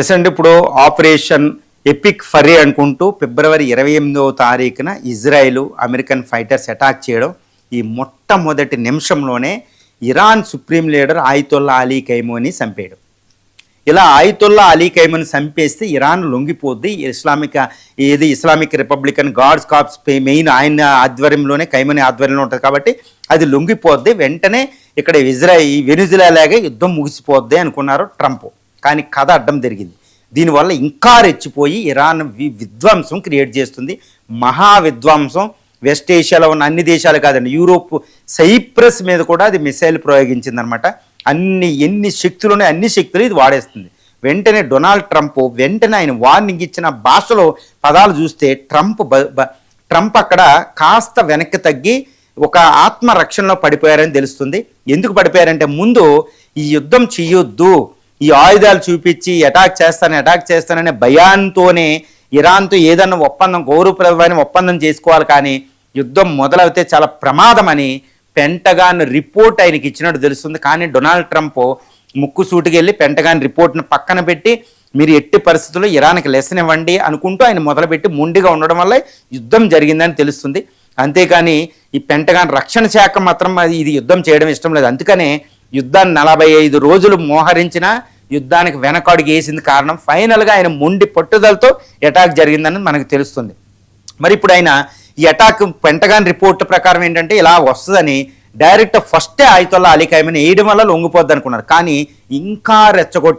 Yes అండి, ఇప్పుడు operation epic ఫరీ అనుకుంటూ ఫిబ్రవరి 28వ తారీఖున ఇజ్రాయెల్ అమెరికన్ ఫైటర్స్ అటాక్ చేయడం, ఈ మొట్టమొదటి నిమిషంలోనే Iran supreme leader Ayatollah Ali Khamenei చంపేయడం. ఇలా ఆయతుల్లా అలీ ఖైమోని చంపేస్తే ఇరాన్ లొంగిపోద్ది. Islamic Republican Guards Corps main ఆయన ఆధ్వర్యంలోనే, ఖైమోని ఆధ్వర్యంలో ఉంటుంది కాబట్టి అది లొంగిపోద్ది. వెంటనే ఇక్కడ వెనిజులా లాగే యుద్ధం ముగిసిపోద్ది అనుకున్నారు ట్రంప్. కానీ కథ అడ్డం జరిగింది. దీనివల్ల ఇంకా రెచ్చిపోయి ఇరాన్ విధ్వంసం క్రియేట్ చేస్తుంది. మహా విధ్వంసం. వెస్ట్ ఏషియాలో ఉన్న అన్ని దేశాలు కాదండి, యూరోప్ సైప్రస్ మీద కూడా అది మిసైల్ ప్రయోగించిందనమాట. ఎన్ని శక్తులున్నాయి అన్ని శక్తులు ఇది వాడేస్తుంది. వెంటనే డొనాల్డ్ ట్రంప్ ఆయన వార్నింగ్ ఇచ్చిన భాషలో పదాలు చూస్తే ట్రంప్ అక్కడ కాస్త వెనక్కి తగ్గి ఒక ఆత్మరక్షణలో పడిపోయారని తెలుస్తుంది. ఎందుకు పడిపోయారంటే, ముందు ఈ యుద్ధం చెయ్యొద్దు, ఈ ఆయుధాలు చూపించి అటాక్ చేస్తాననే భయాంతోనే ఇరాన్తో ఏదన్నా గౌరవప్రదమైన ఒప్పందం చేసుకోవాలి, కానీ యుద్ధం మొదలవుతే చాలా ప్రమాదమని పెంటగాన్ రిపోర్ట్ ఆయనకి ఇచ్చినట్టు తెలుస్తుంది. కానీ డొనాల్డ్ ట్రంప్ ముక్కుసూటికి వెళ్ళి పెంటగాన్ రిపోర్ట్ను పక్కన పెట్టి మీరు ఎట్టి పరిస్థితుల్లో ఇరాన్కి లెసన్ ఇవ్వండి అనుకుంటూ ఆయన మొదలుపెట్టి మొండిగా ఉండడం వల్ల యుద్ధం జరిగిందని తెలుస్తుంది. అంతేకాని ఈ పెంటగాన్ రక్షణ శాఖ మాత్రం ఇది యుద్ధం చేయడం ఇష్టం లేదు. అందుకనే యుద్ధాన్ని 45 రోజులు మోహరించిన యుద్ధానికి వెనకడుగు వేసింది. కారణం ఫైనల్గా ఆయన మొండి పట్టుదలతో అటాక్ జరిగిందని మనకు తెలుస్తుంది. మరి ఇప్పుడు ఆయన ఈ అటాక్ పెంటగాన్ రిపోర్ట్ ప్రకారం ఏంటంటే ఇలా వస్తుందని డైరెక్ట్ ఫస్టే ఆయతుల్లా అలీ ఖైమోని వేయడం వల్ల లొంగిపోద్ది అనుకున్నారు. కానీ ఇంకా రెచ్చగొట్టి